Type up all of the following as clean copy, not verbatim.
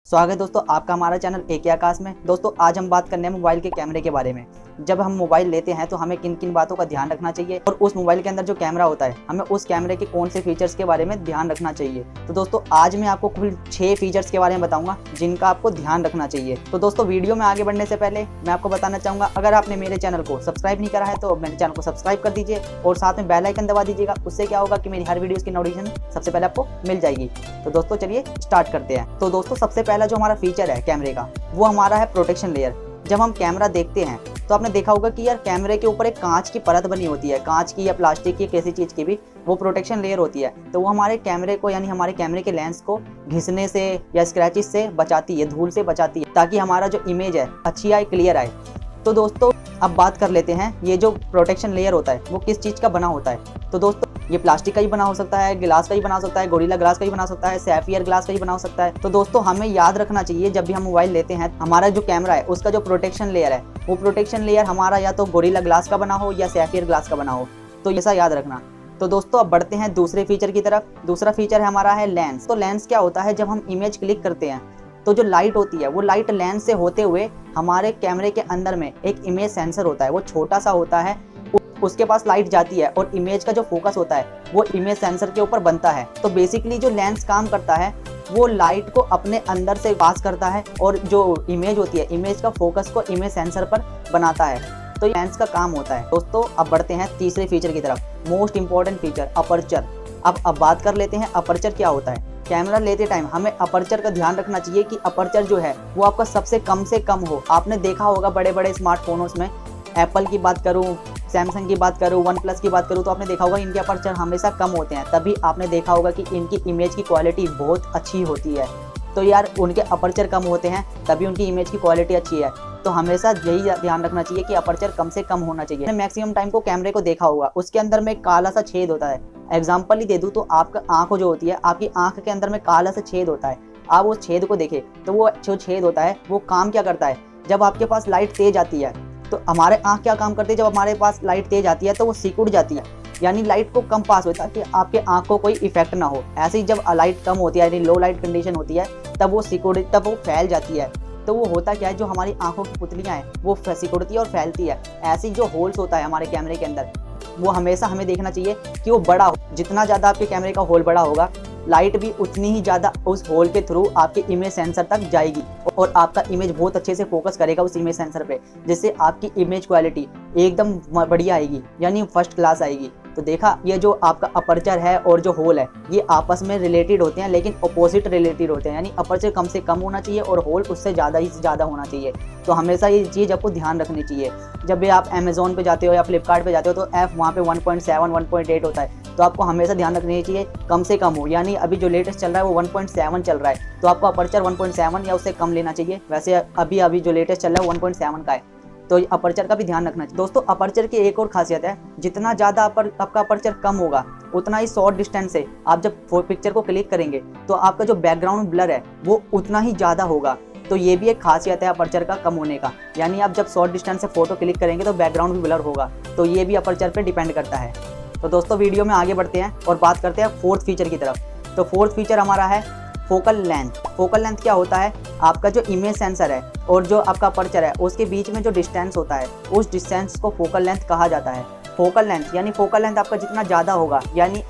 स्वागत है दोस्तों आपका हमारा चैनल एके आकाश में। दोस्तों आज हम बात करने हैं मोबाइल के कैमरे के बारे में। जब हम मोबाइल लेते हैं तो हमें किन किन बातों का ध्यान रखना चाहिए और उस मोबाइल के अंदर जो कैमरा होता है हमें उस कैमरे के कौन से फीचर्स के बारे में ध्यान रखना चाहिए। तो दोस्तों आज मैं आपको कुल 6 फीचर्स के बारे में बताऊंगा जिनका आपको ध्यान रखना चाहिए। तो दोस्तों वीडियो में आगे बढ़ने से पहले मैं आपको बताना चाहूँगा, अगर आपने मेरे चैनल को सब्सक्राइब नहीं करा है तो मेरे चैनल को सब्सक्राइब कर दीजिए और साथ में बेल आइकन दबा दीजिएगा। उससे क्या होगा कि मेरी हर वीडियो की नोटिफिकेशन सबसे पहले आपको मिल जाएगी। तो दोस्तों चलिए स्टार्ट करते हैं। तो दोस्तों सबसे पहला जो हमारा फीचर है कैमरे का वो हमारा है प्रोटेक्शन लेयर। जब हम कैमरा देखते हैं तो आपने देखा होगा कि यार कैमरे के ऊपर एक कांच की परत बनी होती है, कांच की या प्लास्टिक की किसी चीज़ की भी वो प्रोटेक्शन लेयर होती है। तो वो हमारे कैमरे को यानी हमारे कैमरे के लेंस को घिसने से या स्क्रैचेस से बचाती है, धूल से बचाती है, ताकि हमारा जो इमेज है अच्छी आए, क्लियर आए। तो दोस्तों अब बात कर लेते हैं ये जो प्रोटेक्शन लेयर होता है वो किस चीज़ का बना होता है। तो दोस्तों ये प्लास्टिक का ही बना हो सकता है, गिलास का ही बना सकता है, गोरिल्ला ग्लास का ही बना सकता है, सैफियर ग्लास का ही बना सकता है। तो दोस्तों हमें याद रखना चाहिए जब भी हम मोबाइल लेते हैं हमारा जो कैमरा है उसका जो प्रोटेक्शन लेयर है वो प्रोटेक्शन लेयर हमारा या तो गोरिल्ला ग्लास का बना हो या सैफियर ग्लास का बना हो। तो ऐसा याद रखना। तो दोस्तों अब बढ़ते हैं दूसरे फीचर की तरफ। दूसरा फीचर है हमारा है लेंस। तो लेंस क्या होता है, जब हम इमेज क्लिक करते हैं तो जो लाइट होती है वो लाइट लेंस से होते हुए हमारे कैमरे के अंदर में एक इमेज सेंसर होता है, वो छोटा सा होता है, उसके पास लाइट जाती है और इमेज का जो फोकस होता है वो इमेज सेंसर के ऊपर बनता है। तो बेसिकली जो लेंस काम करता है वो लाइट को अपने अंदर से पास करता है और जो इमेज होती है इमेज का फोकस को इमेज सेंसर पर बनाता है। तो लेंस का काम होता है। दोस्तों अब बढ़ते हैं तीसरे फीचर की तरफ, मोस्ट इंपॉर्टेंट फीचर अपर्चर। अब बात कर लेते हैं अपर्चर क्या होता है। कैमरा लेते टाइम हमें अपर्चर का ध्यान रखना चाहिए कि अपर्चर जो है वो आपका सबसे कम से कम हो। आपने देखा होगा बड़े बड़े स्मार्टफोनों में, एप्पल की बात करूं, सैमसंग की बात करूं, वन प्लस की बात करूं, तो आपने देखा होगा इनके अपर्चर हमेशा कम होते हैं। तभी आपने देखा होगा कि इनकी इमेज की क्वालिटी बहुत अच्छी होती है। तो यार उनके अपर्चर कम होते हैं तभी उनकी इमेज की क्वालिटी अच्छी है। तो हमेशा यही ध्यान रखना चाहिए कि अपर्चर कम से कम होना चाहिए। मैक्सिमम टाइम को कैमरे को देखा होगा, उसके अंदर में काला सा छेद होता है। एग्जाम्पल ही दे दूं तो आपका आंख जो होती है, आपकी आंख के अंदर में काला सा छेद होता है। आप उस छेद को देखें तो वो जो छेद होता है वो काम क्या करता है, जब आपके पास लाइट तेज आती है तो हमारे आंख क्या काम करती है, जब हमारे पास लाइट तेज आती है तो वो सिकुड़ जाती है, यानी लाइट को कम पास होता है ताकि आपके आंख को कोई इफेक्ट ना हो। ऐसे ही जब लाइट कम होती है यानी लो लाइट कंडीशन होती है तब वो फैल जाती है। तो वो होता क्या है, जो हमारी आंखों की पुतलियां हैं वो सिकुड़ती है और फैलती है। ऐसी जो होल्स होता है हमारे कैमरे के अंदर वो हमेशा हमें देखना चाहिए कि वो बड़ा हो। जितना ज़्यादा आपके कैमरे का होल बड़ा होगा लाइट भी उतनी ही ज़्यादा उस होल के थ्रू आपके इमेज सेंसर तक जाएगी और आपका इमेज बहुत अच्छे से फोकस करेगा उस इमेज सेंसर पे, जिससे आपकी इमेज क्वालिटी एकदम बढ़िया आएगी, यानी फर्स्ट क्लास आएगी। तो देखा, ये जो आपका अपर्चर है और जो होल है ये आपस में रिलेटेड होते हैं लेकिन अपोजिट रिलेटेड होते हैं, यानी अपर्चर कम से कम होना चाहिए और होल उससे ज़्यादा ही ज़्यादा होना चाहिए। तो हमेशा ये चीज़ आपको ध्यान रखनी चाहिए। जब भी आप अमेजोन पे जाते हो या फ्लिपकार्ट पे जाते हो तो एफ वहाँ पे 1.7 1.8 होता है। तो आपको हमेशा ध्यान रखनी चाहिए कम से कम हो, यानी अभी जो लेटेस्ट चल रहा है वो 1.7 चल रहा है तो आपको अपर्चर 1.7 या उससे कम लेना चाहिए। वैसे अभी जो लेटेस्ट चल रहा है 1.7 का है, तो अपर्चर का भी ध्यान रखना चाहिए। दोस्तों अपर्चर की एक और खासियत है, जितना ज़्यादा आपका अपर्चर कम होगा उतना ही शॉर्ट डिस्टेंस से आप जब पिक्चर को क्लिक करेंगे तो आपका जो बैकग्राउंड ब्लर है वो उतना ही ज़्यादा होगा। तो ये भी एक खासियत है अपर्चर का कम होने का, यानी आप जब शॉर्ट डिस्टेंस से फोटो क्लिक करेंगे तो बैकग्राउंड भी ब्लर होगा। तो ये भी अपर्चर पे डिपेंड करता है। तो दोस्तों वीडियो में आगे बढ़ते हैं और बात करते हैं फोर्थ फीचर की तरफ। तो फोर्थ फीचर हमारा है फोकल लेंथ। फोकल लेंथ क्या होता है, आपका जो इमेज सेंसर है और जो आपका अपर्चर है उसके बीच में जो डिस्टेंस होता है उस डिस्टेंस को फोकल लेंथ कहा जाता है। फोकल लेंथ आपका जितना ज़्यादा होगा, यानी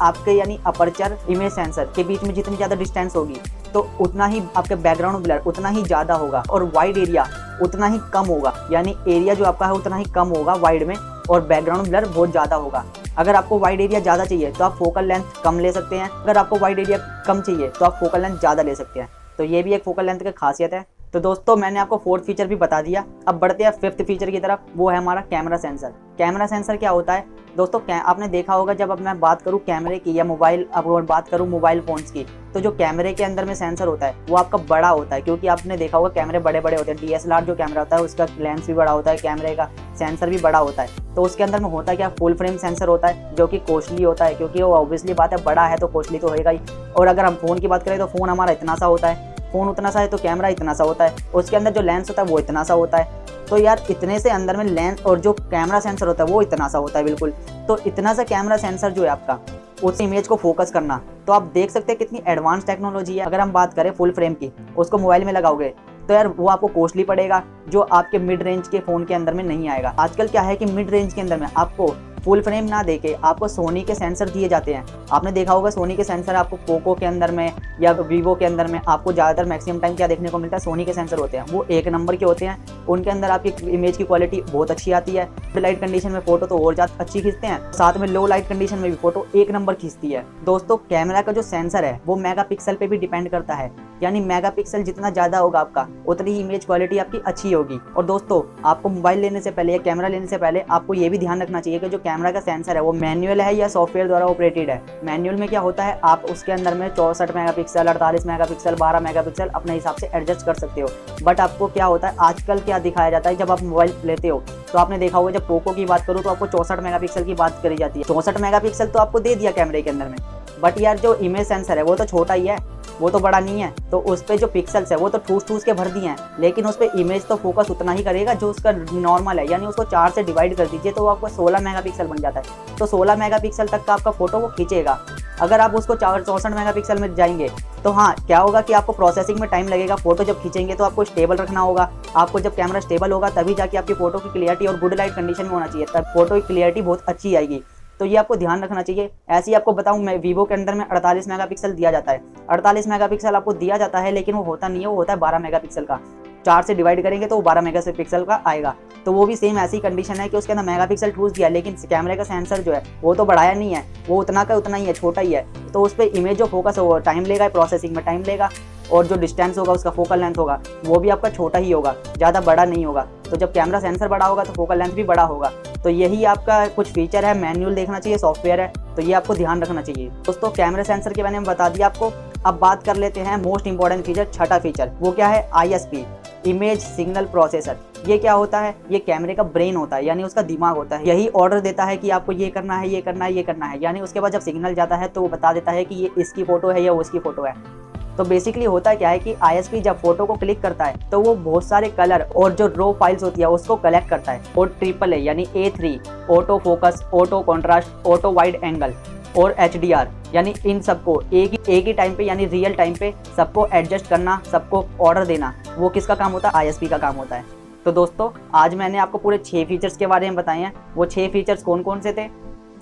अपर्चर इमेज सेंसर के बीच में जितनी ज़्यादा डिस्टेंस होगी तो उतना ही आपके बैकग्राउंड ब्लर उतना ही ज़्यादा होगा और वाइड एरिया उतना ही कम होगा, यानी एरिया जो आपका है उतना ही कम होगा वाइड में और बैकग्राउंड ब्लर बहुत ज़्यादा होगा। अगर आपको वाइड एरिया ज़्यादा चाहिए तो आप फोकल लेंथ कम ले सकते हैं, अगर आपको वाइड एरिया कम चाहिए तो आप फोकल लेंथ ज़्यादा ले सकते हैं। तो ये भी एक फोकल लेंथ की खासियत है। तो दोस्तों मैंने आपको फोर्थ फीचर भी बता दिया। अब बढ़ते हैं फिफ्थ फीचर की तरफ, वो है हमारा कैमरा सेंसर। कैमरा सेंसर क्या होता है दोस्तों, आपने देखा होगा जब अब मैं बात करूं कैमरे की या अब बात करूं मोबाइल फोन्स की, तो जो कैमरे के अंदर में सेंसर होता है वो आपका बड़ा होता है, क्योंकि आपने देखा होगा कैमरे बड़े बड़े होते हैं। DSLR जो कैमरा होता है उसका लेंस भी बड़ा होता है, कैमरे का सेंसर भी बड़ा होता है। तो उसके अंदर में होता क्या, फुल फ्रेम सेंसर होता है जो कि कॉस्टली होता है, क्योंकि वो ऑब्वियसली बात है बड़ा है तो कॉस्टली तो होएगा ही। और अगर हम फ़ोन की बात करें तो फ़ोन हमारा इतना सा होता है, फ़ोन उतना सा है तो कैमरा इतना सा होता है, उसके अंदर जो लेंस होता है वो इतना सा होता है। तो यार इतने से अंदर में लेंस और जो कैमरा सेंसर होता है वो इतना सा होता है बिल्कुल। तो इतना सा कैमरा सेंसर जो है आपका उस इमेज को फोकस करना। तो आप देख सकते हैं कितनी एडवांस टेक्नोलॉजी है। अगर हम बात करें फुल फ्रेम की, उसको मोबाइल में लगाओगे तो यार वो आपको कॉस्टली पड़ेगा, जो आपके मिड रेंज के फ़ोन के अंदर में नहीं आएगा। आजकल क्या है कि मिड रेंज के अंदर में आपको फुल फ्रेम ना देके आपको सोनी के सेंसर दिए जाते हैं। आपने देखा होगा सोनी के सेंसर आपको पोको के अंदर में या वीवो के अंदर में आपको ज़्यादातर मैक्सिमम टाइम क्या देखने को मिलता है, सोनी के सेंसर होते हैं। वो एक नंबर के होते हैं, उनके अंदर आपकी इमेज की क्वालिटी बहुत अच्छी आती है। लाइट कंडीशन में फोटो तो और ज़्यादा अच्छी खींचते हैं, साथ में लो लाइट कंडीशन में भी फोटो एक नंबर खींचती है। दोस्तों कैमरा का जो सेंसर है वो मेगापिक्सल पे भी डिपेंड करता है, यानी मेगापिक्सल जितना ज़्यादा होगा आपका उतनी ही इमेज क्वालिटी आपकी अच्छी होगी। और दोस्तों आपको मोबाइल लेने से पहले या कैमरा लेने से पहले आपको ये भी ध्यान रखना चाहिए कि जो कैमरा का सेंसर है वो मैनुअल है या सॉफ्टवेयर द्वारा ऑपरेटेड है। मैनुअल में क्या होता है, आप उसके अंदर में 64 मेगापिक्सल, 48 मेगापिक्सल, 12 मेगापिक्सल अपने हिसाब से एडजस्ट कर सकते हो। बट आपको क्या होता है, आजकल क्या दिखाया जाता है, जब आप मोबाइल लेते हो तो आपने देखा होगा, जब पोको की बात करूँ तो आपको 64 मेगापिक्सल की बात करी जाती है। 64 मेगापिक्सल तो आपको दे दिया कैमरे के अंदर में, बट यार जो इमेज सेंसर है वो तो छोटा ही है, वो तो बड़ा नहीं है। तो उस पर जो पिक्सल्स है वो तो ठूस ठूस के भर दिए हैं, लेकिन उस पर इमेज तो फोकस उतना ही करेगा जो उसका नॉर्मल है। यानी उसको 4 से डिवाइड कर दीजिए तो वो आपको 16 मेगापिक्सल बन जाता है। तो 16 मेगापिक्सल तक का आपका फोटो वो खींचेगा। अगर आप उसको 64 मेगापिक्सल में जाएंगे तो हाँ क्या होगा कि आपको प्रोसेसिंग में टाइम लगेगा। फोटो जब खींचेंगे तो आपको स्टेबल रखना होगा। आपको जब कैमरा स्टेबल होगा तभी जाके आपकी फोटो की क्लियरिटी और गुड लाइट कंडीशन में होना चाहिए, तब फोटो की क्लियरिटी बहुत अच्छी आएगी। तो ये आपको ध्यान रखना चाहिए। ऐसे ही आपको बताऊं, मैं वीवो के अंदर में 48 मेगापिक्सल दिया जाता है। 48 मेगापिक्सल आपको दिया जाता है, लेकिन वो होता नहीं है, वो होता है 12 मेगापिक्सल का। 4 से डिवाइड करेंगे तो वो 12 मेगापिक्सल का आएगा। तो वो भी सेम ऐसी कंडीशन है कि उसके अंदर मेगापिक्सल ठूस दिया, लेकिन कैमरे का सेंसर जो है वो तो बढ़ाया नहीं है, वो उतना का उतना ही है, छोटा ही है। तो उस पर इमेज जो फोकस होगा टाइम लेगा, प्रोसेसिंग में टाइम लेगा, और जो डिस्टेंस होगा उसका फोकल लेंथ होगा वो भी आपका छोटा ही होगा, ज़्यादा बड़ा नहीं होगा। तो जब कैमरा सेंसर बड़ा होगा तो फोकल लेंथ भी बड़ा होगा। तो यही आपका कुछ फीचर है। मैनुअल देखना चाहिए, सॉफ्टवेयर है, तो ये आपको ध्यान रखना चाहिए। दोस्तों कैमरा सेंसर के बारे में बता दिया आपको। अब बात कर लेते हैं मोस्ट इंपॉर्टेंट फीचर, छठा फीचर। वो क्या है, ISP, इमेज सिग्नल प्रोसेसर। ये क्या होता है, ये कैमरे का ब्रेन होता है, यानी उसका दिमाग होता है। यही ऑर्डर देता है कि आपको ये करना है, ये करना है, ये करना है। यानी उसके बाद जब सिग्नल जाता है तो वो बता देता है कि ये इसकी फोटो है या उसकी फोटो है। तो बेसिकली होता क्या है कि ISP जब फोटो को क्लिक करता है तो वो बहुत सारे कलर और जो रो फाइल्स होती है उसको कलेक्ट करता है। और AAA यानी A3, auto focus, auto contrast, auto wide angle और HDR, यानी इन सबको एक ही टाइम पे यानी रियल टाइम पे सबको एडजस्ट करना, सबको ऑर्डर देना, वो किसका काम होता है, ISP का काम होता है। तो दोस्तों आज मैंने आपको पूरे 6 फीचर्स के बारे में बताए हैं। वो 6 फीचर्स कौन कौन से थे?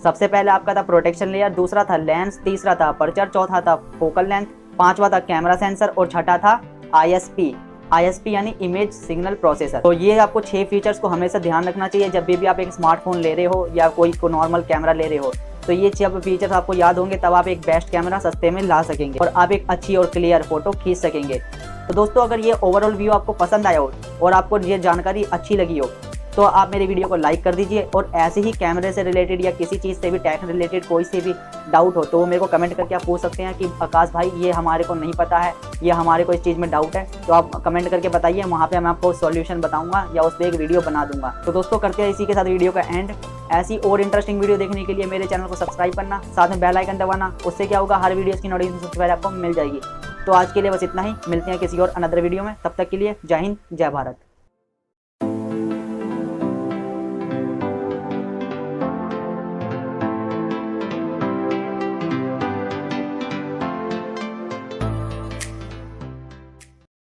सबसे पहले आपका था प्रोटेक्शन लेयर, दूसरा था लेंस, तीसरा था अपर्चर, चौथा था फोकल लेंथ, पांचवा था कैमरा सेंसर और छठा था ISP यानी इमेज सिग्नल प्रोसेसर। तो ये आपको 6 फीचर्स को हमेशा ध्यान रखना चाहिए जब भी आप एक स्मार्टफोन ले रहे हो या कोई नॉर्मल कैमरा ले रहे हो। तो ये 6 फीचर्स आपको याद होंगे, तब आप एक बेस्ट कैमरा सस्ते में ला सकेंगे और आप एक अच्छी और क्लियर फोटो खींच सकेंगे। तो दोस्तों अगर ये ओवरऑल व्यू आपको पसंद आया हो और आपको ये जानकारी अच्छी लगी हो तो आप मेरी वीडियो को लाइक कर दीजिए। और ऐसे ही कैमरे से रिलेटेड या किसी चीज़ से भी टेक रिलेटेड कोई से भी डाउट हो तो वो मेरे को कमेंट करके आप पूछ सकते हैं कि आकाश भाई ये हमारे को नहीं पता है, ये हमारे को इस चीज़ में डाउट है। तो आप कमेंट करके बताइए, वहाँ पे मैं आपको सॉल्यूशन बताऊंगा या उस पर एक वीडियो बना दूंगा। तो दोस्तों करते हैं इसी के साथ वीडियो का एंड। ऐसी और इंटरेस्टिंग वीडियो देखने के लिए मेरे चैनल को सब्सक्राइब करना, साथ में बेल आइकन दबाना। उससे क्या होगा, हर वीडियो की नोटिफिकेशन सबसे पहले आपको मिल जाएगी। तो आज के लिए बस इतना ही, मिलते हैं किसी और अनदर वीडियो में। तब तक के लिए जय हिंद, जय भारत।